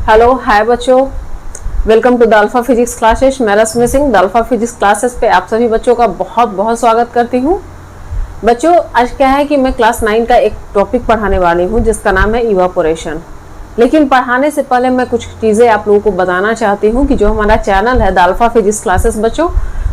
Hello hi बच्चों, welcome to the Alpha physics classes. मैं Rashmi Singh the Alpha physics classes पे आप सभी बच्चों का बहुत बहुत स्वागत करती हूँ। बच्चों आज क्या है कि मैं क्लास 9 का एक टॉपिक पढ़ाने वाली हूँ जिसका नाम है इवापोरेशन। लेकिन पढ़ाने से पहले मैं कुछ चीज़ें आप लोगों को बताना चाहती हूँ कि जो हमारा चैनल है द अल्फा फिजिक्स क्लासेस बच्चों,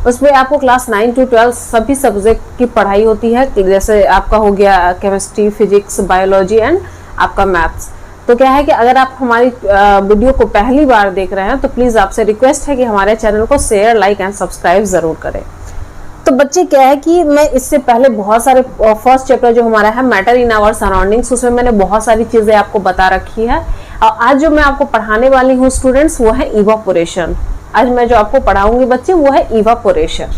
उसमें आपको क्लास 9 to 12 सभी सब्जेक्ट की पढ़ाई होती है। जैसे आपका हो गया केमिस्ट्री, फिजिक्स, बायोलॉजी एंड आपका मैथ्स। तो क्या है कि अगर आप हमारी वीडियो को पहली बार देख रहे हैं तो प्लीज़ आपसे रिक्वेस्ट है कि हमारे चैनल को शेयर, लाइक एंड सब्सक्राइब ज़रूर करें। तो बच्चे क्या है कि मैं इससे पहले बहुत सारे फर्स्ट चैप्टर जो हमारा है मैटर इन आवर सराउंडिंग्स, उसमें मैंने बहुत सारी चीज़ें आपको बता रखी है। और आज जो मैं आपको पढ़ाने वाली हूँ स्टूडेंट्स, वो है इवापोरेशन। आज मैं जो आपको पढ़ाऊंगी बच्चे वो है इवापोरेशन।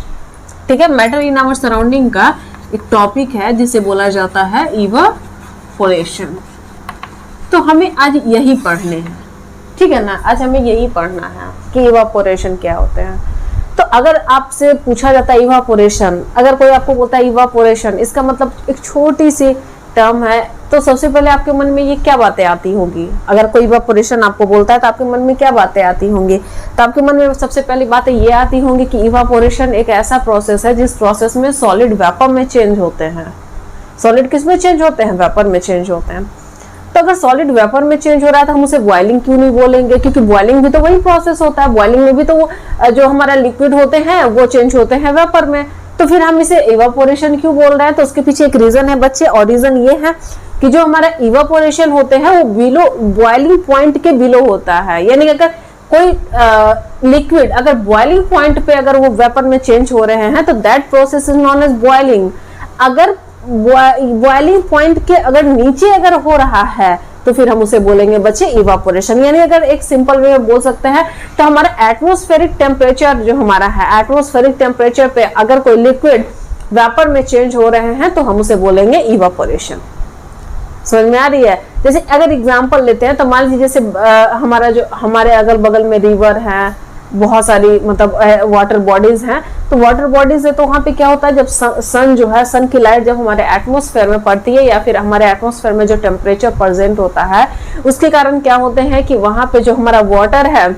ठीक है, मैटर इन आवर सराउंडिंग का एक टॉपिक है जिसे बोला जाता है इवापोरेशन। तो हमें आज यही पढ़ने हैं, ठीक है ना। आज हमें यही पढ़ना है कि इवापोरेशन क्या होते हैं। तो अगर आपसे पूछा जाता है इवापोरेशन, अगर कोई आपको बोलता है इवापोरेशन, इसका मतलब एक छोटी सी टर्म है, तो सबसे पहले आपके मन में ये क्या बातें आती होंगी। अगर कोई इवापोरेशन आपको बोलता है तो आपके मन में क्या बातें आती होंगी। तो आपके मन में सबसे पहली बातें ये आती होंगी कि इवापोरेशन एक ऐसा प्रोसेस है जिस प्रोसेस में सॉलिड वेपर में चेंज होते हैं। सॉलिड किस में चेंज होते हैं? वेपर में चेंज होते हैं। तो अगर सॉलिड वेपर में चेंज हो रहा है तो हम उसे बॉइलिंग क्यों नहीं बोलेंगे? क्योंकि बॉइलिंग भी तो वही प्रोसेस होता है। बॉइलिंग में भी तो वो जो हमारा लिक्विड होते हैं वो चेंज होते हैं वेपर में। तो फिर हम इसे इवापोरेशन क्यों बोल रहे हैं? तो उसके पीछे एक रीजन है बच्चे, और रीजन ये है कि जो हमारा इवापोरेशन होते हैं वो बिलो बॉइलिंग पॉइंट के बिलो होता है। यानी अगर कोई लिक्विड अगर बॉइलिंग पॉइंट पे अगर वो वेपर में चेंज हो रहे हैं तो that process is known as boiling. अगर बॉइलिंग पॉइंट के अगर नीचे अगर हो रहा है तो फिर हम उसे बोलेंगे बच्चे इवापोरेशन। यानी अगर एक सिंपल वे में बोल सकते हैं तो हमारा एटमॉस्फेरिक टेम्परेचर जो हमारा है, एटमॉस्फेरिक टेम्परेचर पे अगर कोई लिक्विड वेपर में चेंज हो रहे हैं तो हम उसे बोलेंगे इवापोरेशन। समझ में आ रही है? जैसे अगर एग्जांपल लेते हैं तो मान लीजिए जैसे हमारा जो हमारे अगल बगल में रिवर है, बहुत सारी मतलब वाटर बॉडीज हैं। तो वाटर बॉडीज है तो वहाँ पे क्या होता है, जब सन जो है, सन की लाइट जब हमारे एटमॉस्फेयर में पड़ती है या फिर हमारे एटमॉस्फेयर में जो टेम्परेचर प्रेजेंट होता है उसके कारण क्या होते हैं कि वहाँ पे जो हमारा वाटर है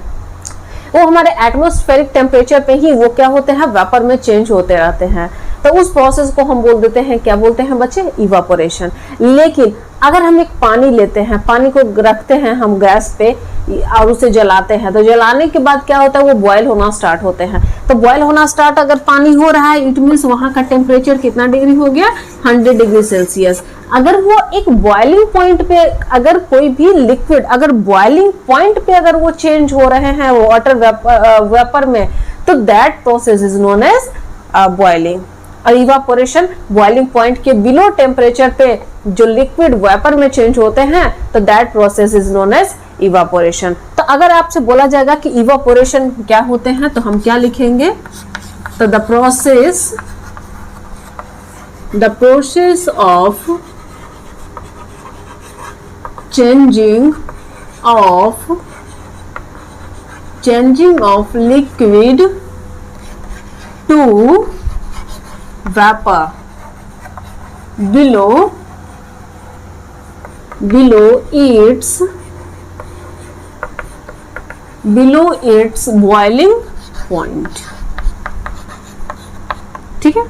वो हमारे एटमॉस्फेरिक टेम्परेचर पे ही वो क्या होते हैं, वेपर में चेंज होते रहते हैं। तो उस प्रोसेस को हम बोल देते हैं, क्या बोलते हैं बच्चे? इवापोरेशन। लेकिन अगर हम एक पानी लेते हैं, पानी को रखते हैं हम गैस पे और उसे जलाते हैं, तो जलाने के बाद क्या होता है, वो बॉयल होना स्टार्ट होते हैं। तो बॉयल होना स्टार्ट अगर पानी हो रहा है, इट मीन्स वहां का टेम्परेचर कितना डिग्री हो गया? 100 डिग्री सेल्सियस। अगर वो एक बॉइलिंग पॉइंट पे अगर कोई भी लिक्विड अगर बॉइलिंग पॉइंट पे अगर वो चेंज हो रहे हैं वाटर वेपर में, तो that process is known as boiling. और इवापोरेशन बॉइलिंग पॉइंट के बिलो टेम्परेचर पे जो लिक्विड वेपर में चेंज होते हैं तो that process is known as evaporation. तो अगर आपसे बोला जाएगा कि इवापोरेशन क्या होते हैं तो हम क्या लिखेंगे? तो the process of changing of liquid to vapor below its boiling point। ठीक है,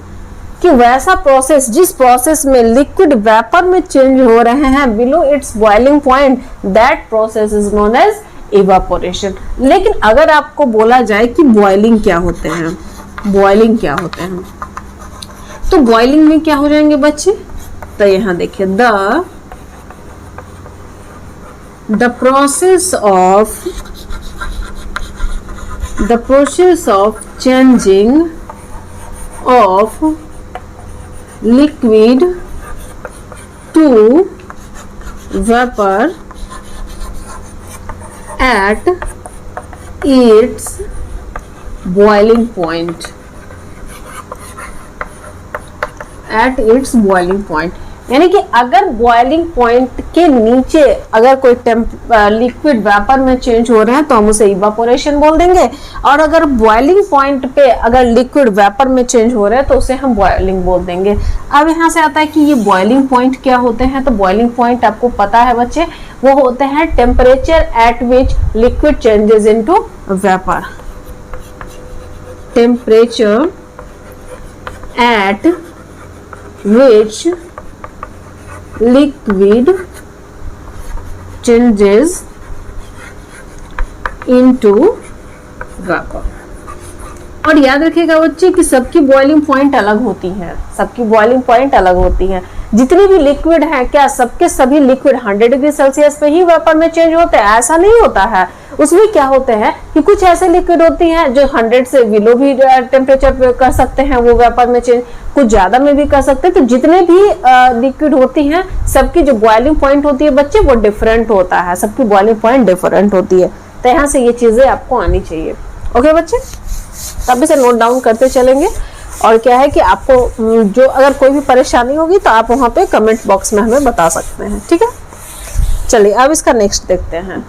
कि वैसा प्रोसेस जिस प्रोसेस में लिक्विड वेपर में चेंज हो रहे हैं below its boiling point, that process is known as evaporation. लेकिन अगर आपको बोला जाए कि बॉइलिंग क्या होते हैं, बॉइलिंग क्या होते हैं, तो बॉइलिंग में क्या हो जाएंगे बच्चे? तो यहां देखिए, the process of changing of liquid to vapour at its boiling point. यानी कि अगर बॉइलिंग पॉइंट के नीचे अगर कोई लिक्विड वेपर में चेंज हो रहे हैं तो हम उसे इवापोरेशन बोल देंगे, और अगर बॉइलिंग पॉइंट पे अगर लिक्विड वेपर में चेंज हो रहे हैं तो उसे हम बॉइलिंग बोल देंगे। अब यहाँ से आता है कि ये बॉइलिंग पॉइंट क्या होते हैं। तो बॉइलिंग पॉइंट आपको पता है बच्चे, वो होते हैं temperature at which liquid changes into vapour. Temperature at which liquid changes into vapor। और याद रखिएगा बच्चे कि सबकी बॉइलिंग पॉइंट अलग होती है, सबकी बॉइलिंग पॉइंट अलग होती है। जितने भी लिक्विड हैं क्या सबके सभी लिक्विड 100 डिग्री सेल्सियस पे ही वेपर में चेंज होते हैं? ऐसा नहीं होता है। उसमें क्या होते हैं कि कुछ ऐसे लिक्विड होती हैं जो 100 से बिलो भी टेम्परेचर पे कर सकते हैं वो वेपर में चेंज, कुछ ज्यादा में भी कर सकते हैं। तो जितने भी लिक्विड होती हैं सबकी जो बॉइलिंग पॉइंट होती है बच्चे वो डिफरेंट होता है, सबकी बॉइलिंग पॉइंट डिफरेंट होती है। तो यहाँ से ये चीजें आपको आनी चाहिए। ओके बच्चे, तब इसे नोट डाउन करते चलेंगे। और क्या है कि आपको जो अगर कोई भी परेशानी होगी तो आप वहां पे कमेंट बॉक्स में हमें बता सकते हैं, ठीक है। चलिए अब इसका नेक्स्ट देखते हैं।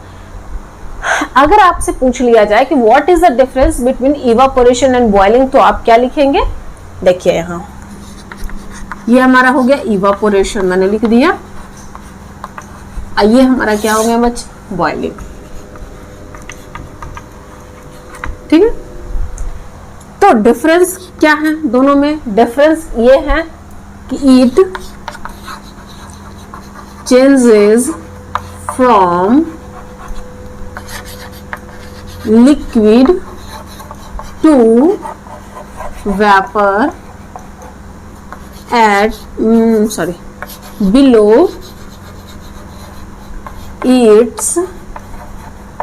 अगर आपसे पूछ लिया जाए कि what is the difference between evaporation and boiling, तो आप क्या लिखेंगे? देखिए यहाँ ये हमारा हो गया इवापोरेशन, मैंने लिख दिया। ये हमारा क्या हो गया बच्चे? बॉइलिंग, ठीक है। तो डिफरेंस क्या है दोनों में? डिफरेंस ये है कि it changes from liquid to vapour at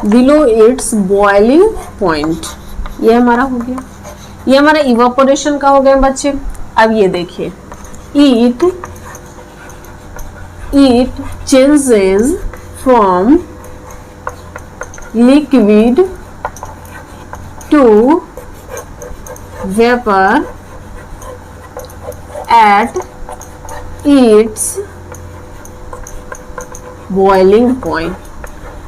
below its boiling point. ये हमारा हो गया, ये हमारा इवापोरेशन का हो गया बच्चे। अब ये देखिए, it changes from liquid to vapour at its boiling point.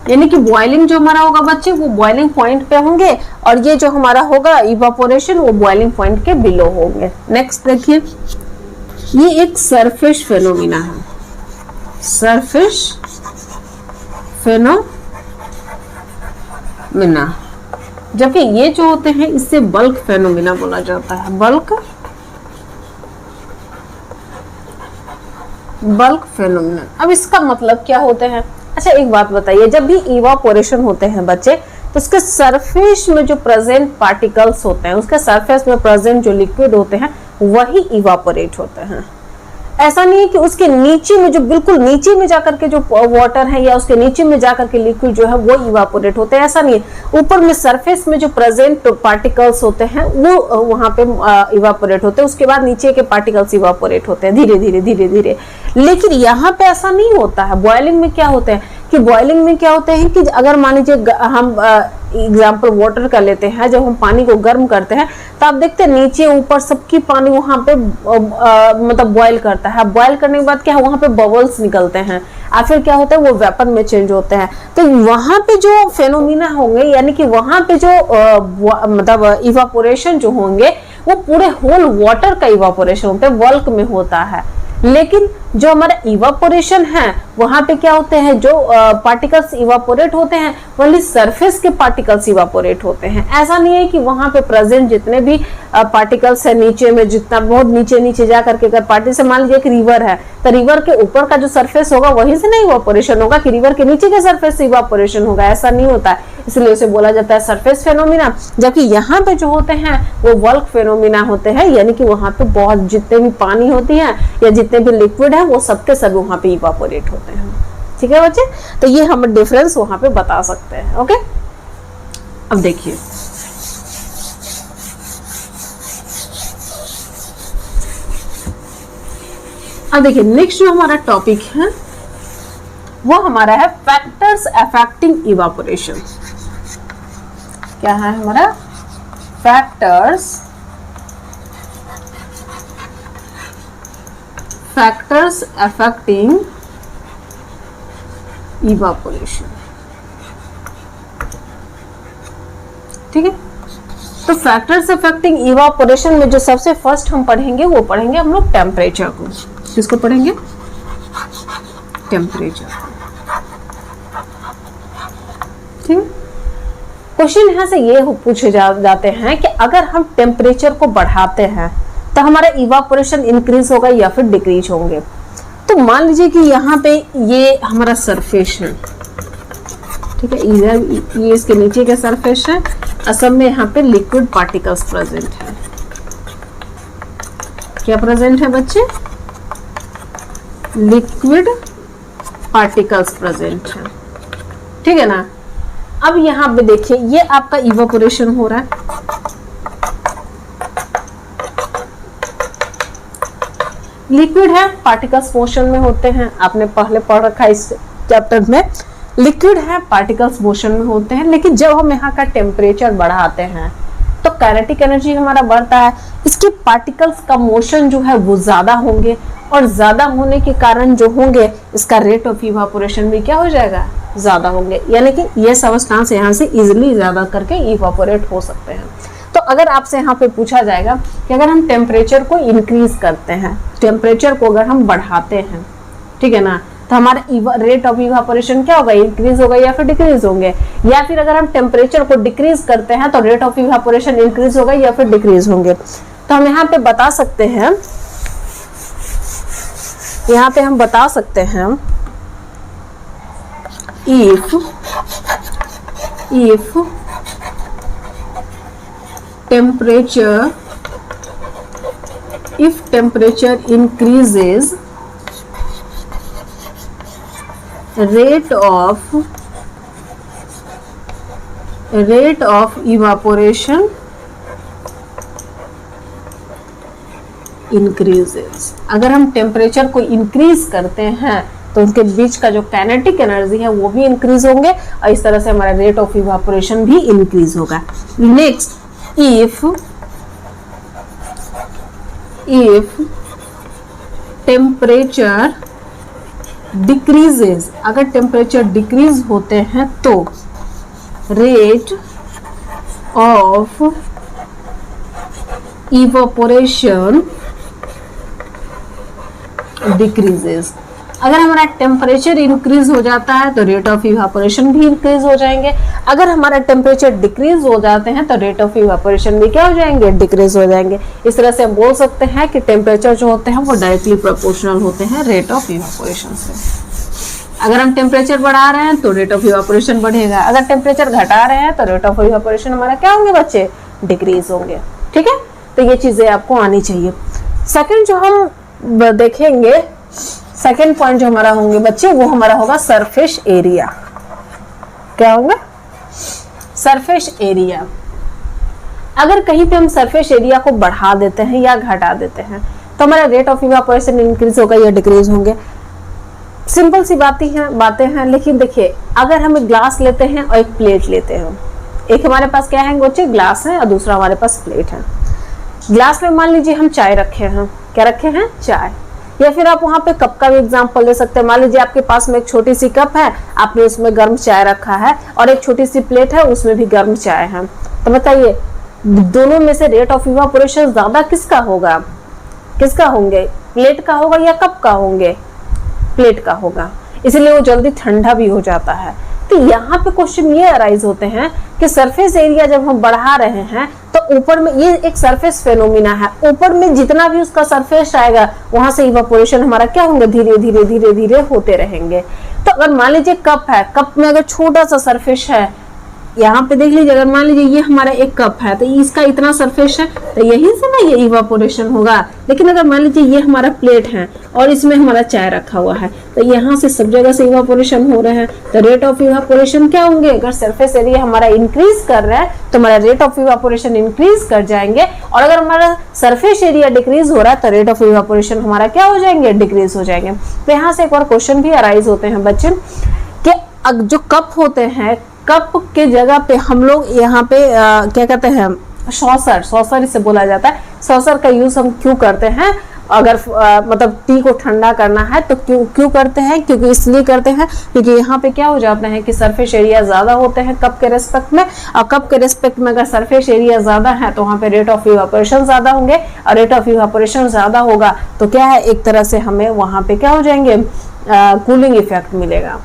यानी कि बॉइलिंग जो हमारा होगा बच्चे वो बॉइलिंग पॉइंट पे होंगे, और ये जो हमारा होगा इवापोरेशन वो बॉइलिंग पॉइंट के बिलो होंगे। नेक्स्ट देखिए, ये एक सरफेस फेनोमिना है, सरफेस फेनोमिना, जबकि ये जो होते हैं इससे बल्क फेनोमिना बोला जाता है। Bulk phenomena. अब इसका मतलब क्या होते हैं? अच्छा एक बात बताइए, जब भी इवापोरेशन होते हैं बच्चे तो उसके सरफेस में जो प्रेजेंट पार्टिकल्स होते हैं, उसके सरफेस में प्रेजेंट जो लिक्विड होते हैं वही इवापोरेट होते हैं। ऐसा नहीं है कि उसके नीचे में जो बिल्कुल नीचे में जाकर के जो वाटर है या उसके नीचे में जाकर के लिक्विड जो है वो इवापोरेट होते हैं, ऐसा नहीं है। ऊपर में सरफेस में जो प्रेजेंट पार्टिकल्स होते हैं वो वहां पे इवापोरेट होते हैं, उसके बाद नीचे के पार्टिकल्स इवापोरेट होते हैं धीरे धीरे धीरे धीरे। लेकिन यहाँ पे ऐसा नहीं होता है। बॉइलिंग में क्या होता है कि बॉइलिंग में क्या होते हैं कि अगर मान लीजिए हम एग्जाम्पल वाटर का लेते हैं, जब हम पानी को गर्म करते हैं तो आप देखते हैं नीचे ऊपर सबकी पानी वहां पे मतलब बॉईल करता है। बॉईल करने के बाद क्या है वहां पे बबल्स निकलते हैं, और फिर क्या होता है वो वेपर में चेंज होते हैं। तो वहां पे जो फेनोमिना होंगे यानी कि वहां पे जो मतलब इवापोरेशन जो होंगे वो पूरे होल वाटर का इवापोरेशन होता है, बल्क में होता है। लेकिन जो हमारा इवापोरेशन है वहां पे क्या होते हैं, जो पार्टिकल्स इवापोरेट होते हैं ओनली सरफेस के पार्टिकल्स इवापोरेट होते हैं। ऐसा नहीं है कि वहां पे प्रेजेंट जितने भी पार्टिकल्स है नीचे में, जितना बहुत नीचे नीचे जा करके अगर पार्टी से मान लीजिए एक रिवर है तो रिवर के ऊपर का जो सरफेस होगा वहीं से नहीं इवापोरेशन होगा कि रिवर के नीचे के सरफेस से इवापोरेशन होगा, ऐसा नहीं होता है। इसलिए उसे बोला जाता है सरफेस फेनोमिना। जबकि यहाँ पे जो होते हैं वो बल्क फेनोमिना होते हैं, यानी कि वहां पे बहुत जितने भी पानी होती है या जितने भी लिक्विड है वो सबके सब वहां पे इवापोरेट होते हैं। ठीक है बच्चे, तो ये हम डिफरेंस वहां पे बता सकते हैं। ओके, अब देखिए नेक्स्ट जो हमारा टॉपिक है वो हमारा है फैक्टर्स अफेक्टिंग इवापोरेशन। क्या है हमारा? फैक्टर्स अफेक्टिंग इवापोरेशन, ठीक है। तो फैक्टर्स अफेक्टिंग इवापोरेशन में जो सबसे फर्स्ट हम पढ़ेंगे वो पढ़ेंगे हम लोग टेम्परेचर को। किसको पढ़ेंगे? टेम्परेचर। ठीक। क्वेश्चन यहाँ से ये पूछे जाते हैं कि अगर हम टेम्परेचर को बढ़ाते हैं तो हमारा इवापोरेशन इंक्रीज होगा या फिर डिक्रीज होंगे। तो मान लीजिए कि यहाँ पे ये हमारा सरफेस है, ठीक है, इधर ये इसके नीचे का सरफेस है, असल में यहाँ पे लिक्विड पार्टिकल्स प्रेजेंट है। क्या प्रेजेंट है बच्चे? लिक्विड पार्टिकल्स प्रेजेंट है, ठीक है ना। अब यहाँ पे देखिए ये आपका इवापोरेशन हो रहा है, लिक्विड है, पार्टिकल्स मोशन में होते हैं, आपने पहले पढ़ रखा है इस चैप्टर में। लिक्विड है, पार्टिकल्स मोशन में होते हैं, लेकिन जब हम यहाँ का टेम्परेचर बढ़ाते हैं तो काइनेटिक एनर्जी हमारा बढ़ता है, इसके पार्टिकल्स का मोशन जो है वो ज्यादा होंगे, और ज्यादा होने के कारण जो होंगे इसका रेट ऑफ इवापोरेशन भी क्या हो जाएगा? ज्यादा होंगे, यानी कि ये सब्सटेंस यहाँ से इजिली ज्यादा करके इवापोरेट हो सकते हैं। तो अगर आपसे यहाँ पे पूछा जाएगा कि अगर हम टेम्परेचर को इंक्रीज करते हैं, टेम्परेचर को अगर हम बढ़ाते हैं, ठीक है ना, तो हमारा रेट ऑफ इवापोरेशन क्या होगा? इंक्रीज होगा या फिर डिक्रीज होंगे? या फिर अगर हम टेम्परेचर को डिक्रीज करते हैं तो रेट ऑफ इवापोरेशन इंक्रीज होगा या फिर डिक्रीज होंगे? तो हम यहाँ पे बता सकते हैं, यहाँ पे हम बता सकते हैं if temperature increases, rate of evaporation increases। अगर हम टेम्परेचर को इंक्रीज करते हैं तो उनके बीच का जो काइनेटिक एनर्जी है वो भी इंक्रीज होंगे, और इस तरह से हमारा रेट ऑफ इवापोरेशन भी इंक्रीज होगा। नेक्स्ट, if टेम्परेचर डिक्रीजेस, अगर टेम्परेचर डिक्रीज होते हैं तो रेट ऑफ इवापोरेशन डिक्रीजेस। अगर हमारा टेम्परेचर इंक्रीज हो जाता है तो रेट ऑफ इवापोरेशन भी इंक्रीज हो जाएंगे, अगर हमारा टेम्परेचर डिक्रीज हो जाते हैं तो रेट ऑफ इवापोरेशन भी क्या हो जाएंगे? डिक्रीज हो जाएंगे। इस तरह से हम बोल सकते हैं कि टेम्परेचर जो होते हैं वो डायरेक्टली प्रोपोर्शनल होते हैं रेट ऑफ इवापोरेशन से। अगर हम टेम्परेचर बढ़ा रहे हैं तो रेट ऑफ इवापोरेशन बढ़ेगा, अगर टेम्परेचर घटा रहे हैं तो रेट ऑफ इवापोरेशन हमारा क्या होंगे बच्चे? डिक्रीज होंगे, ठीक है। तो ये चीजें आपको आनी चाहिए। सेकंड जो हम देखेंगे, सेकेंड पॉइंट जो हमारा होंगे बच्चे वो हमारा होगा सरफेस एरिया। क्या होगा? Surface area. अगर कहीं पे हम सरफेस एरिया को बढ़ा देते हैं या घटा देते हैं तो हमारा रेट ऑफ इवापोरेशन इंक्रीज होगा या डिक्रीज होंगे? सिंपल सी बातें हैं, लेकिन देखिए अगर हम एक ग्लास लेते हैं और एक प्लेट लेते हैं, एक हमारे पास क्या है बच्चे? ग्लास है, और दूसरा हमारे पास प्लेट है। ग्लास में मान लीजिए हम चाय रखे हैं, क्या रखे हैं? चाय। या फिर आप वहां पे कप का भी एग्जांपल ले सकते हैं। मान लीजिए आपके पास में एक छोटी सी कप है, आपने उसमें गर्म चाय रखा है, और एक छोटी सी प्लेट है उसमें भी गर्म चाय है। तो बताइए दोनों में से रेट ऑफ इवापोरेशन ज्यादा किसका होगा? किसका होंगे? प्लेट का होगा या कप का होंगे? प्लेट का होगा, इसलिए वो जल्दी ठंडा भी हो जाता है। तो यहाँ पे क्वेश्चन ये अराइज होते हैं कि सरफेस एरिया जब हम बढ़ा रहे हैं तो ऊपर में ये एक सरफेस फेनोमिना है, ऊपर में जितना भी उसका सरफेस आएगा वहां से इवापोरेशन हमारा क्या होंगे? धीरे धीरे धीरे धीरे होते रहेंगे। तो अगर मान लीजिए कप है, कप में अगर छोटा सा सरफेस है, यहाँ पे देख लीजिए, अगर मान लीजिए ये हमारा एक कप है तो इसका इतना सरफेस है तो यही से ना ये इवापोरेशन होगा। लेकिन अगर मान लीजिए ये हमारा प्लेट है और इसमें हमारा चाय रखा हुआ है तो यहाँ से सब जगह से इवापोरेशन हो रहे हैं, तो रेट ऑफ इवापोरेशन क्या होंगे? अगर सरफेस एरिया हमारा इंक्रीज कर रहा है तो हमारा रेट ऑफ इवापोरेशन इंक्रीज कर जाएंगे, और अगर हमारा सरफेस एरिया डिक्रीज हो रहा है तो रेट ऑफ इवापोरेशन हमारा क्या हो जाएंगे? डिक्रीज हो जाएंगे। तो यहाँ से एक और क्वेश्चन भी अराइज होते हैं बच्चे कि जो कप होते हैं, कप के जगह पे हम लोग यहाँ पे क्या कहते हैं? सॉसर, सॉसर इसे बोला जाता है। सॉसर का यूज हम क्यों करते हैं? अगर मतलब टी को ठंडा करना है तो क्यों करते हैं, क्योंकि इसलिए करते हैं क्योंकि यहाँ पे क्या हो जाता है कि सरफेस एरिया ज्यादा होते हैं कप के रेस्पेक्ट में, और कप के रेस्पेक्ट में अगर सरफेस एरिया ज्यादा है तो वहाँ पे रेट ऑफ इवापोरेशन ज्यादा होंगे, और रेट ऑफ इवापोरेशन ज्यादा होगा तो क्या है, एक तरह से हमें वहाँ पे क्या हो जाएंगे, कूलिंग इफेक्ट मिलेगा।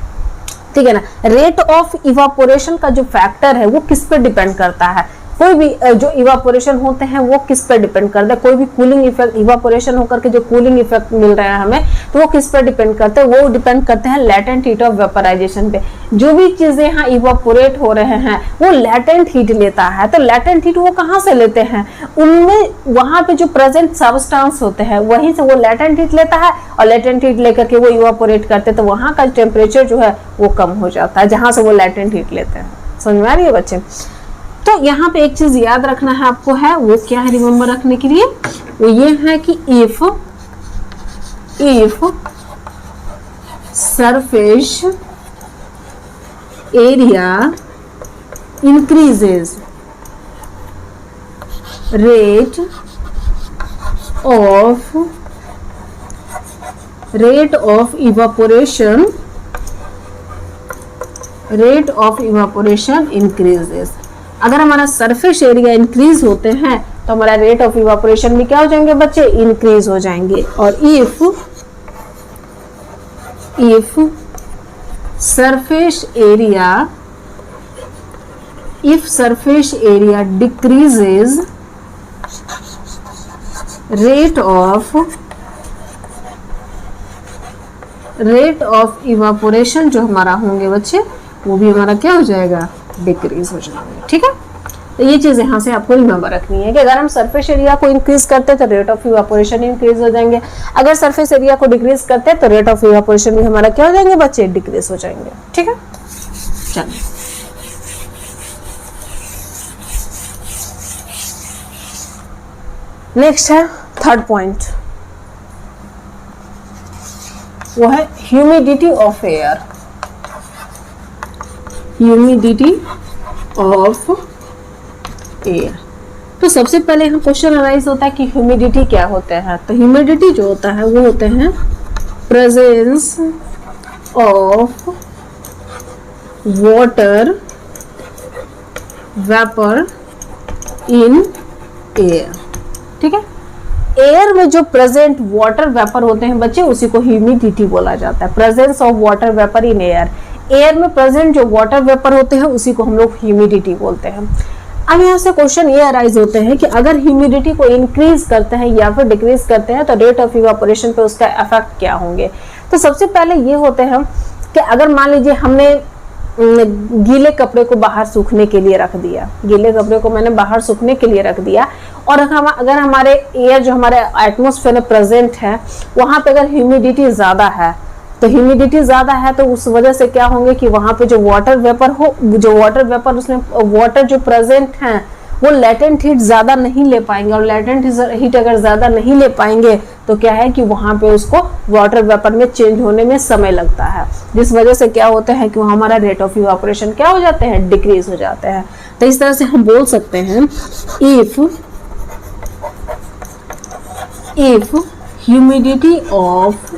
ठीक है ना। रेट ऑफ इवापोरेशन का जो फैक्टर है वो किस पर डिपेंड करता है, कोई भी जो इवापोरेशन होते हैं वो किस पर डिपेंड करता है, कोई भी कूलिंग इफेक्ट इवापोरेशन होकर के जो कूलिंग इफेक्ट मिल रहा है हमें, तो वो किस पर डिपेंड करते हैं, वो डिपेंड करते हैं लेटेंट हीट ऑफ वेपराइजेशन पे। जो भी चीजें यहाँ इवापोरेट हो रहे हैं वो लेटेंट हीट लेता है, तो लेटेंट हीट वो कहाँ से लेते हैं, उनमें वहां पे जो प्रेजेंट सबस्टांस होते हैं वहीं से वो लेटेंट हीट लेता है, और लेटेंट हीट लेकर के वो इवापोरेट करते हैं, तो वहां का टेम्परेचर जो है वो कम हो जाता है जहां से वो लेटेंट हीट लेते हैं। समझ में आ रही है बच्चे। तो यहाँ पे एक चीज याद रखना है आपको, है वो क्या है रिमेम्बर रखने के लिए, वो ये है कि if surface area increases rate of evaporation increases. अगर हमारा सरफेस एरिया इंक्रीज होते हैं तो हमारा रेट ऑफ इवापोरेशन भी क्या हो जाएंगे बच्चे, इंक्रीज हो जाएंगे। और if surface area decreases rate of evaporation जो हमारा होंगे बच्चे वो भी हमारा क्या हो जाएगा, डिक्रीज हो जाएगा। ठीक है। तो ये चीज यहाँ से आपको रिमेम्बर रखनी है कि अगर हम सरफेस एरिया को इंक्रीज करते हैं तो रेट ऑफ इवापोरेशन इंक्रीज हो जाएंगे, अगर सरफेस एरिया को डिक्रीज करते हैं तो रेट ऑफ इवापोरेशन भी हमारा क्या हो जाएंगे बच्चे, डिक्रीज हो जाएंगे। ठीक है। चलिए नेक्स्ट है थर्ड पॉइंट, वो है ह्यूमिडिटी ऑफ एयर। तो सबसे पहले हम क्वेश्चन एनालाइज होता है कि ह्यूमिडिटी क्या होता है। तो ह्यूमिडिटी जो होता है वो होते हैं presence of water vapour in air. ठीक है। एयर में जो प्रेजेंट वाटर वेपर होते हैं बच्चे उसी को ह्यूमिडिटी बोला जाता है। Presence of water vapour in air, air में प्रेजेंट जो वाटर वेपर होते हैं उसी को हम लोग ह्यूमिडिटी बोलते हैं। अब यहाँ से क्वेश्चन ये अराइज होते हैं कि अगर ह्यूमिडिटी को इंक्रीज करते हैं या फिर डिक्रीज करते हैं तो रेट ऑफ इवापोरेशन पे उसका इफेक्ट क्या होंगे। तो सबसे पहले ये होते हैं कि अगर मान लीजिए हमने गीले कपड़े को बाहर सूखने के लिए रख दिया, गीले कपड़े को मैंने बाहर सूखने के लिए रख दिया, और अगर हमारे एयर जो हमारे एटमॉस्फेयर में प्रेजेंट है वहां पे अगर ह्यूमिडिटी ज्यादा है, तो ह्यूमिडिटी ज्यादा है तो उस वजह से क्या होंगे कि वहां पे जो वाटर वेपर उसमें वाटर जो प्रेजेंट है वो लेटेंट हीट ज्यादा नहीं ले पाएंगे, और लेटेंट हीट अगर ज्यादा नहीं ले पाएंगे तो क्या है कि वहां पे उसको वाटर वेपर में चेंज होने में समय लगता है, जिस वजह से क्या होता है कि वहां हमारा रेट ऑफ इवापोरेशन क्या हो जाते हैं, डिक्रीज हो जाते हैं। तो इस तरह से हम बोल सकते हैं if humidity of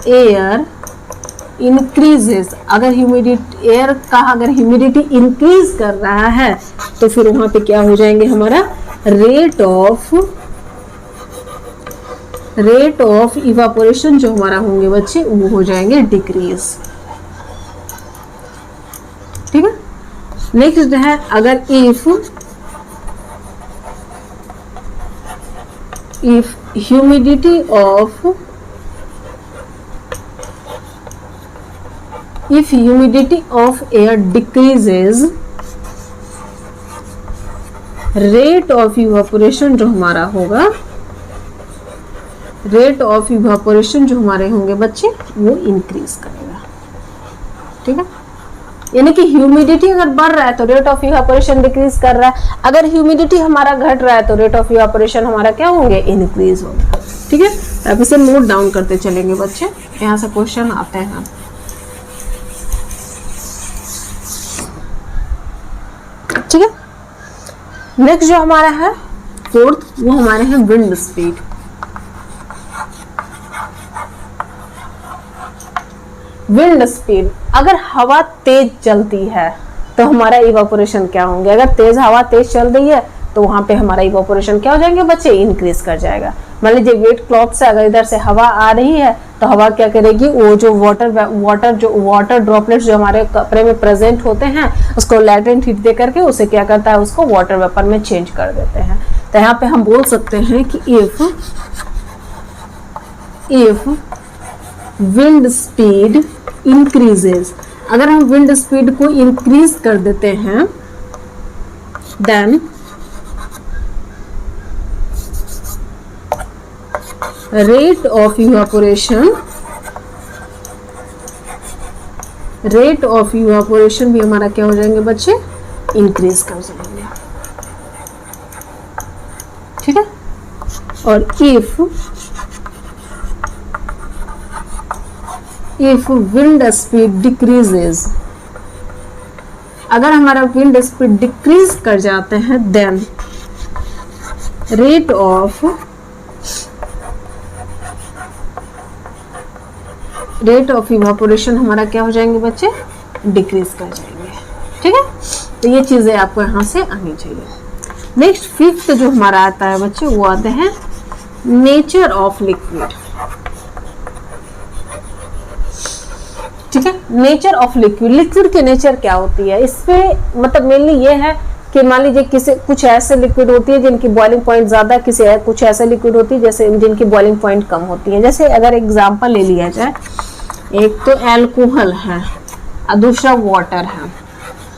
air increases, अगर ह्यूमिडिटी इंक्रीज कर रहा है तो फिर वहां पे क्या हो जाएंगे, हमारा रेट ऑफ इवापोरेशन जो हमारा होंगे बच्चे वो हो जाएंगे डिक्रीज। ठीक है। नेक्स्ट है अगर if humidity of air decreases, rate of evaporation जो हमारा होगा, रेट ऑफ इवापोरेशन जो हमारे होंगे बच्चे वो इंक्रीज करेगा। ठीक है। यानी कि ह्यूमिडिटी अगर बढ़ रहा है तो रेट ऑफ इवापोरेशन डिक्रीज कर रहा है, अगर ह्यूमिडिटी हमारा घट रहा है तो रेट ऑफ इवापोरेशन हमारा क्या होंगे, इंक्रीज होगा। ठीक है। अब इसे नोट डाउन करते चलेंगे बच्चे, यहाँ से क्वेश्चन आते हैं। ठीक है। नेक्स्ट जो हमारा है फोर्थ, वो हमारे हैं विंड स्पीड। विंड स्पीड, अगर हवा तेज चलती है तो हमारा इवापोरेशन क्या होंगे, अगर तेज हवा तेज चल रही है तो वहां पे हमारा इवापोरेशन क्या हो जाएंगे बच्चे, इंक्रीज कर जाएगा। मान लीजिए वेट क्लॉथ से अगर इधर से हवा आ रही है तो हवा क्या करेगी, वो जो वाटर ड्रॉपलेट्स जो हमारे कपड़े में प्रेजेंट होते हैं उसको लैटेंट हीट दे करके उसे क्या करता है, उसको वाटर वेपर में चेंज कर देते हैं। तो यहाँ पे हम बोल सकते हैं कि इफ विंड स्पीड इंक्रीजेस, अगर हम विंड स्पीड को इंक्रीज कर देते हैं देन रेट ऑफ इवापोरेशन भी हमारा क्या हो जाएंगे बच्चे, इंक्रीज कर जाएंगे। ठीक है, और इफ विंड स्पीड डिक्रीजेस, अगर हमारा विंड स्पीड डिक्रीज कर जाते हैं देन रेट ऑफ इवापोरेशन हमारा क्या हो जाएंगे बच्चे, डिक्रीज कर जाएंगे। ठीक है, तो ये चीजें आपको यहाँ से आनी चाहिए। नेक्स्ट फिफ्थ जो हमारा आता है बच्चे वो आते हैं नेचर ऑफ लिक्विड। ठीक है, नेचर ऑफ लिक्विड, लिक्विड की नेचर क्या होती है, इसपे मतलब मेनली ये है कि मान लीजिए कुछ ऐसे लिक्विड होती है जिनकी बॉइलिंग पॉइंट ज्यादा, कुछ ऐसे लिक्विड होती है जैसे जिनकी बॉइलिंग पॉइंट कम होती है। जैसे अगर एग्जांपल ले लिया जाए, एक तो अल्कोहल है और दूसरा वाटर है।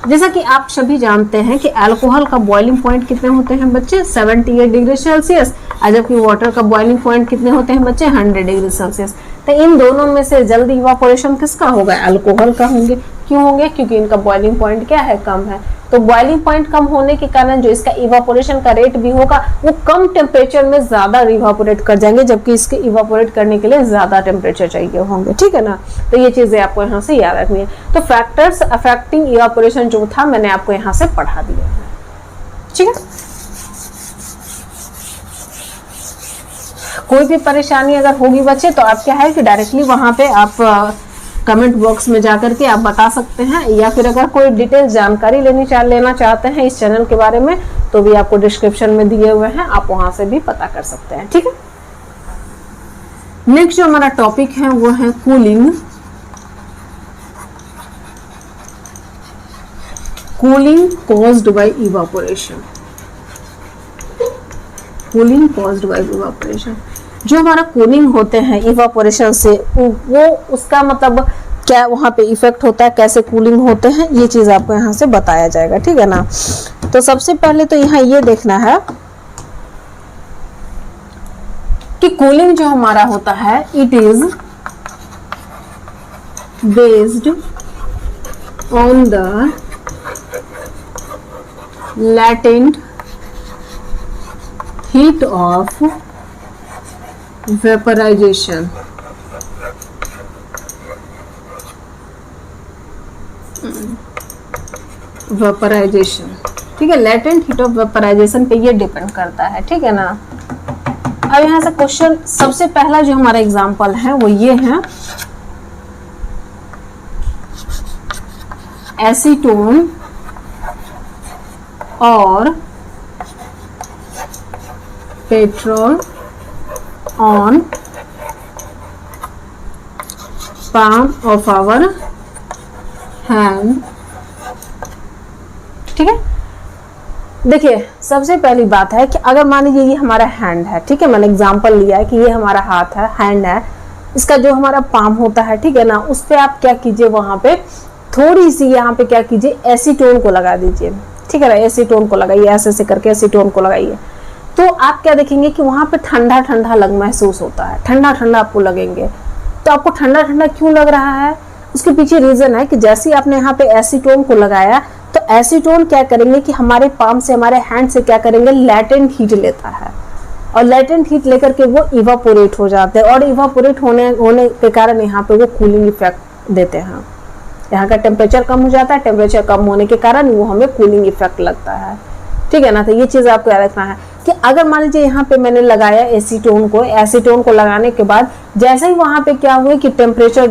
जैसा कि आप सभी जानते हैं कि अल्कोहल का बॉइलिंग पॉइंट कितने होते हैं बच्चे, 78 डिग्री सेल्सियस, और जबकि वाटर का बॉइलिंग पॉइंट कितने होते हैं बच्चे, 100 डिग्री सेल्सियस। तो इन दोनों में से जल्दी इवापोरेशन किसका होगा, अल्कोहल का होंगे। क्यों होंगे, क्योंकि इनका बॉइलिंग पॉइंट क्या है, कम है। तो बॉइलिंग पॉइंट कम होने के कारण जो इसका इवापोरेशन का रेट भी होगा वो कम टेम्परेचर में ज्यादा इवापोरेट कर जाएंगे, जबकि इसके इवापोरेट करने के लिए ज्यादा टेम्परेचर चाहिए होंगे। ठीक है ना, तो ये चीजें आपको यहाँ से याद रखनी है। तो फैक्टर्स अफेक्टिंग इवापोरेशन जो था मैंने आपको यहाँ से पढ़ा दिया है। ठीक है, कोई भी परेशानी अगर होगी बच्चे तो आप क्या है कि डायरेक्टली वहां पे आप कमेंट बॉक्स में जाकर के आप बता सकते हैं, या फिर अगर कोई डिटेल जानकारी लेना चाहते हैं इस चैनल के बारे में तो भी आपको डिस्क्रिप्शन में दिए हुए हैं, आप वहां से भी पता कर सकते हैं। ठीक है, नेक्स्ट जो हमारा टॉपिक है वो है cooling caused by evaporation. Cooling caused by evaporation, जो हमारा कूलिंग होते हैं इवापोरेशन से, वो उसका मतलब क्या वहां पे इफेक्ट होता है, कैसे कूलिंग होते हैं, ये चीज आपको यहाँ से बताया जाएगा। ठीक है ना, तो सबसे पहले तो यहाँ ये देखना है कि कूलिंग जो हमारा होता है it is based on the latent heat of vaporization। ठीक है, लेटेंट हीट ऑफ वेपराइजेशन पे ये डिपेंड करता है। ठीक है ना, अब यहाँ से क्वेश्चन सबसे पहला जो हमारा एग्जांपल है वो ये है, एसीटोन और petrol on palm of our hand। ठीक है, देखिए सबसे पहली बात है कि अगर मान लीजिए ये हमारा हैंड है, ठीक है, मैंने एग्जांपल लिया है कि ये हमारा हाथ है, हैंड है, इसका जो हमारा पाम होता है, ठीक है ना, उस पे आप क्या कीजिए, वहां पे थोड़ी सी यहाँ पे क्या कीजिए, एसीटोन को लगा दीजिए। ठीक है ना, एसीटोन को लगाइए, ऐसे करके एसीटोन को लगाइए, तो आप क्या देखेंगे कि वहां पे ठंडा ठंडा लग महसूस होता है, ठंडा ठंडा आपको लगेंगे। तो आपको ठंडा ठंडा क्यों लग रहा है, उसके पीछे रीजन है कि जैसे ही आपने यहाँ पे एसीटोन को लगाया तो एसीटोन क्या करेंगे कि हमारे पाम से, हमारे हैंड से क्या करेंगे, लैटेंट हीट लेता है, और लैटेंट हीट लेकर के वो इवापोरेट हो जाते हैं, और इवापोरेट होने के कारण यहाँ पे वो कूलिंग इफेक्ट देते हैं। यहाँ का टेम्परेचर कम हो जाता है, टेम्परेचर कम होने के कारण वो हमें कूलिंग इफेक्ट लगता है। ठीक है ना, तो ये चीज आपको याद रखना है। कि अगर मान लीजिए यहाँ पे मैंने लगाया एसीटोन को लगाने के बाद जैसे ही वहां पे क्या हुआ कि टेम्परेचर,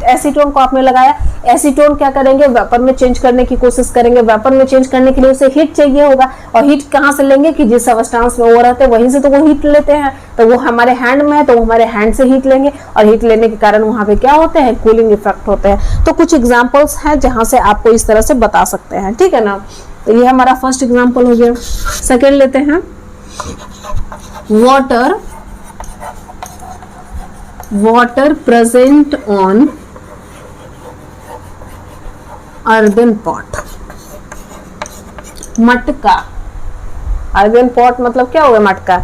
एसीटोन को आपने लगाया, एसीटोन क्या करेंगे, वेपर में चेंज करने की कोशिश करेंगे। वेपर में चेंज करने के लिए उसे हीट चाहिए होगा, और हीट कहाँ से लेंगे कि जिस सब्सटेंस में वो रहते हैं वहीं से तो वो हीट लेते हैं। तो वो हमारे हैंड में है तो वो हमारे हैंड से हीट लेंगे, और हीट लेने के कारण वहां पे क्या होते हैं, कूलिंग इफेक्ट होते हैं। तो कुछ एग्जाम्पल्स हैं जहां से आपको इस तरह से बता सकते हैं, ठीक है ना। तो ये हमारा फर्स्ट एग्जाम्पल हो गया। सेकेंड लेते हैं, water present on earthen pot। मटका, earthen pot मतलब क्या होगा, मटका।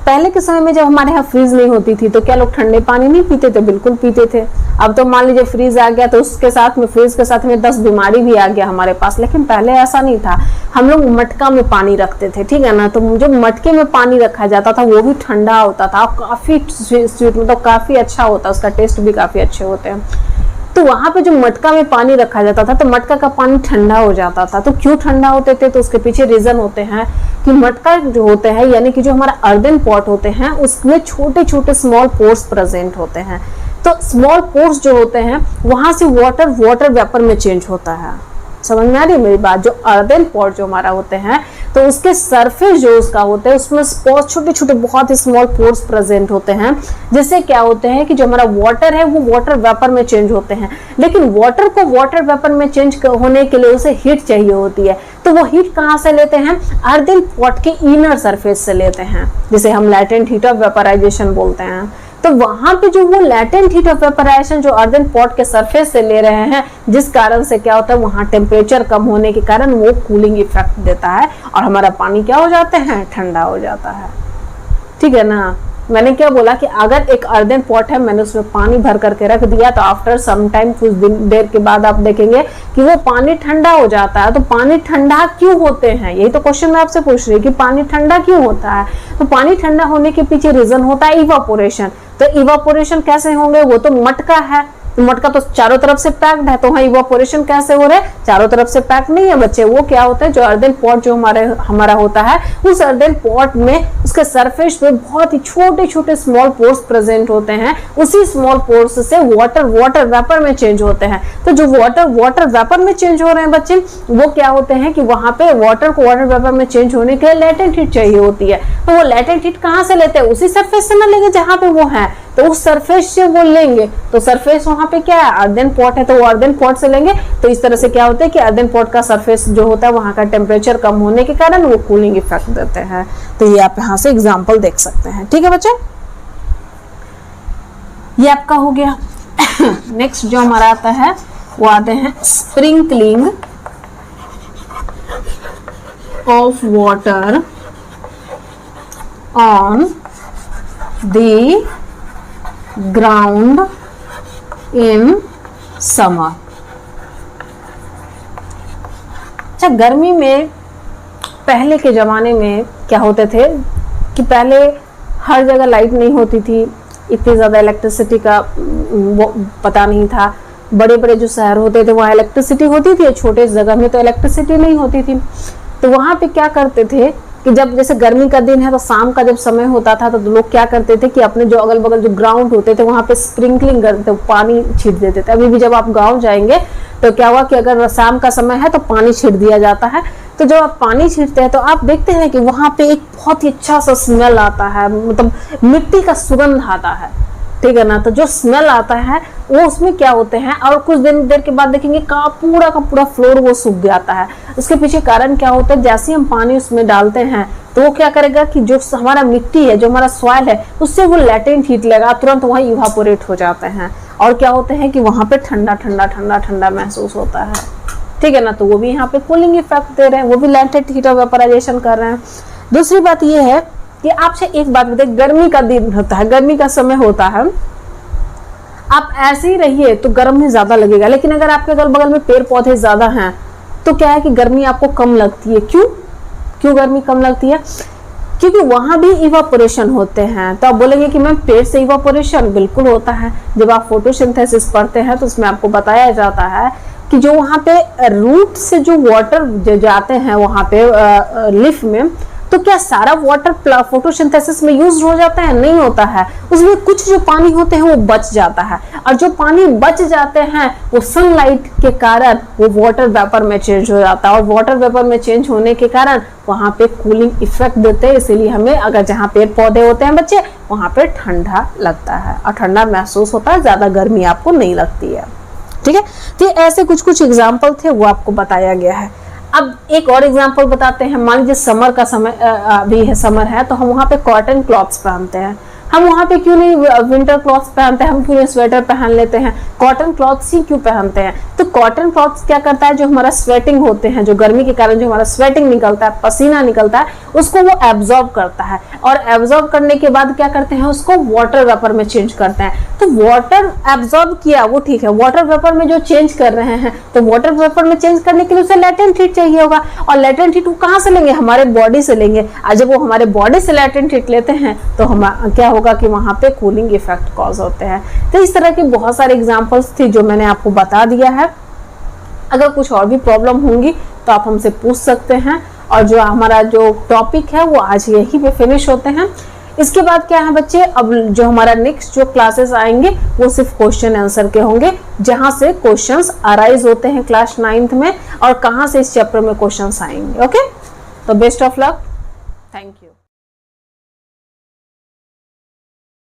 पहले के समय में जब हमारे यहाँ फ्रीज नहीं होती थी तो क्या लोग ठंडे पानी नहीं पीते थे, बिल्कुल पीते थे। अब तो मान लीजिए फ्रीज आ गया तो उसके साथ में, फ्रीज के साथ में 10 बीमारी भी आ गया हमारे पास, लेकिन पहले ऐसा नहीं था। हम लोग मटका में पानी रखते थे, ठीक है ना। तो जो मटके में पानी रखा जाता था वो भी ठंडा होता था, काफी स्वीट, मतलब काफी अच्छा होता, उसका टेस्ट भी काफी अच्छे होते हैं। तो वहां पे जो मटका में पानी रखा जाता था तो मटका का पानी ठंडा हो जाता था। तो क्यों ठंडा होते थे, तो उसके पीछे रीजन होते हैं कि मटका जो होते हैं, यानी कि जो हमारा अर्दन पॉट होते हैं उसमें छोटे छोटे स्मॉल पोर्स प्रेजेंट होते हैं। तो स्मॉल पोर्स जो होते हैं वहां से वाटर वेपर में चेंज होता है। समझ में आ रही है मेरी बात। जो अर्दन पॉट जो हमारा होते हैं तो उसके सरफेस जो उसका होता है उसमें छोटे छोटे बहुत ही स्मॉल पोर्स प्रेजेंट होते हैं, जिससे क्या होते हैं कि जो हमारा वाटर है वो वाटर वेपर में चेंज होते हैं। लेकिन वाटर को वाटर वेपर में चेंज होने के लिए उसे हीट चाहिए होती है। तो वो हीट कहाँ से लेते हैं, अर्दन पॉट के इनर सरफेस से लेते हैं, जिसे हम लैटेंट हीट ऑफ वेपराइजेशन बोलते हैं। तो वहां पे जो वो लैटेंट हीट ऑफ वेपराइजेशन जो अर्दन पॉट के सरफेस से ले रहे हैं, जिस कारण से क्या होता है वहां टेम्परेचर कम होने के कारण वो कूलिंग इफेक्ट देता है और हमारा पानी क्या हो जाता है, ठंडा हो जाता है, ठीक है ना। मैंने क्या बोला कि अगर एक अर्दन पॉट है, मैंने उसमें पानी भर करके रख दिया तो आफ्टर सम टाइम, कुछ देर के बाद आप देखेंगे कि वो पानी ठंडा हो जाता है। तो पानी ठंडा क्यों होते हैं, यही तो क्वेश्चन मैं आपसे पूछ रही हूँ कि पानी ठंडा क्यों होता है। तो पानी ठंडा होने के पीछे रीजन होता है इवापोरेशन। तो इवापोरेशन कैसे होंगे, वो तो मटका है, तो मटका तो चारों तरफ से पैक्ड है, तो वहाँ इवापोरेशन कैसे हो रहा है, चारों तरफ से पैक्ड नहीं है बच्चे। वो क्या होता है, जो अर्दन पॉट जो हमारा होता है, उस अर्दन पॉट में उसके सरफेस पे बहुत ही छोटे छोटे स्मॉल पोर्स प्रेजेंट होते हैं। उसी स्मॉल पोर्स से वाटर वेपर में चेंज होते हैं। तो जो वाटर वेपर में चेंज हो रहे हैं बच्चे, वो क्या होते हैं कि वहां पे वाटर को वाटर वेपर में चेंज होने के लिए लैटेंट हीट चाहिए होती है। तो वो लैटेंट हीट कहाँ से लेते हैं, उसी सरफेस से ना लेंगे जहां पे वो है, तो उस सरफेस से वो लेंगे। तो सरफेस वहां पे क्या है, अर्दन पॉट है, तो वो अर्दन पॉट से लेंगे। तो इस तरह से क्या होता है कि अर्दन पॉट का सरफेस जो होता है वहां का टेम्परेचर कम होने के कारण वो कूलिंग इफेक्ट देते हैं। तो ये आप यहाँ से एग्जांपल देख सकते हैं, ठीक है बच्चे। ये आपका हो गया। नेक्स्ट जो हमारा आता है वो आते हैं sprinkling of water on the ground in summer. अच्छा, गर्मी में पहले के जमाने में क्या होते थे कि पहले हर जगह लाइट नहीं होती थी, इतनी ज़्यादा इलेक्ट्रिसिटी का वो पता नहीं था। बड़े बड़े जो शहर होते थे वहाँ इलेक्ट्रिसिटी होती थी, छोटे जगह में तो इलेक्ट्रिसिटी नहीं होती थी। तो वहाँ पे क्या करते थे कि जब जैसे गर्मी का दिन है तो शाम का जब समय होता था तो लोग क्या करते थे कि अपने जो अगल बगल जो ग्राउंड होते थे वहाँ पे स्प्रिंकलिंग करते, पानी छीट देते थे। अभी भी जब आप गांव जाएंगे तो क्या हुआ कि अगर शाम का समय है तो पानी छीट दिया जाता है। तो जब आप पानी छीटते हैं तो आप देखते हैं कि वहाँ पे एक बहुत ही अच्छा सा स्मेल आता है, मतलब मिट्टी का सुगंध आता है, ठीक है ना। तो जो स्मेल आता है वो उसमें क्या होते हैं, और कुछ देर के बाद देखेंगे का पूरा फ्लोर वो सूख जाता है। उसके पीछे कारण क्या होता है, जैसे हम पानी उसमें डालते हैं तो वो क्या करेगा कि जो हमारा मिट्टी है, जो हमारा सॉइल है, उससे वो लैटेंट हीट लगा तुरंत वहाँ इवापोरेट हो जाते हैं। और क्या होते हैं कि वहाँ पे ठंडा ठंडा ठंडा ठंडा महसूस होता है, ठीक है ना। तो वो भी यहाँ पे कूलिंग इफेक्ट दे रहे हैं, वो भी लैटेंट हीट ऑफ वेपराइजेशन कर रहे हैं। दूसरी बात ये है कि आपसे एक बात बताइए, गर्मी का दिन होता है, गर्मी का समय होता है, आप ऐसे ही रहिए तो गर्म ही ज्यादा लगेगा। लेकिन अगर आपके अगल बगल में पेड़ पौधे ज्यादा हैं तो क्या है कि गर्मी आपको कम लगती है। क्यों गर्मी कम लगती है, क्योंकि वहां भी इवापोरेशन होते हैं। तो आप बोलेंगे कि मैम पेड़ से इवापोरेशन, बिल्कुल होता है। जब आप फोटोसिंथेसिस पढ़ते हैं तो उसमें आपको बताया जाता है कि जो वहां पे रूट से जो वाटर जाते हैं वहां पे लीफ में, तो क्या सारा वाटर फोटोसिंथेसिस में यूज हो जाता है? नहीं होता है, उसमें कुछ जो पानी होते हैं वो बच जाता है, और जो पानी बच जाते हैं वो सनलाइट के कारण वो वाटर वेपर में चेंज हो जाता है, और वाटर वेपर में चेंज होने के कारण वहां पे कूलिंग इफेक्ट देते हैं। इसीलिए हमें अगर जहाँ पेड़ पौधे होते हैं बच्चे, वहां पे ठंडा लगता है और ठंडा महसूस होता है, ज्यादा गर्मी आपको नहीं लगती है। ठीक है, तो ऐसे कुछ कुछ एग्जाम्पल थे, वो आपको बताया गया है। अब एक और एग्जाम्पल बताते हैं। मान लीजिए समर का समय अभी है, समर है, तो हम वहाँ पे कॉटन क्लॉथ्स पहनते हैं। हम वहाँ पे क्यों नहीं विंटर क्लॉथ्स पहनते हैं? हम क्यों नहीं स्वेटर पहन लेते हैं? कॉटन क्लॉथ्स ही क्यों पहनते हैं? तो कॉटन क्लॉथ्स क्या करता है, जो हमारा स्वेटिंग होते हैं, जो गर्मी के कारण जो हमारा स्वेटिंग निकलता है, पसीना निकलता है, उसको वो एब्जॉर्ब करता है, और एब्जॉर्ब करने के बाद क्या करते हैं, उसको वाटर वेपर में चेंज करते हैं। तो वाटर एब्जॉर्ब किया वो ठीक है, वाटर वेपर में जो चेंज कर रहे हैं, तो वाटर वेपर में चेंज करने के लिए उसे लेटेंट हीट चाहिए होगा, और लेटेंट हीट कहाँ से लेंगे? हमारे बॉडी से लेंगे। और जब वो हमारे बॉडी से लेटेंट हीट लेते हैं तो हम क्या होगा कि वहां पे कूलिंग इफेक्ट कॉज होते हैं। तो इस तरह की बहुत सारे एग्जांपल्स थी जो मैंने आपको बता दिया है। अगर कुछ और भी प्रॉब्लम होंगी तो आप हमसे पूछ सकते हैं, और जो हमारा जो टॉपिक है वो आज यहीं पे फिनिश होते हैं। इसके बाद क्या है बच्चे, अब जो हमारा नेक्स्ट जो क्लासेस आएंगे वो सिर्फ क्वेश्चन आंसर के होंगे, जहां से क्वेश्चंस अराइज होते हैं क्लास 9th में, और कहां से इस चैप्टर में क्वेश्चंस आएंगे। ओके, तो best of luck, thank you.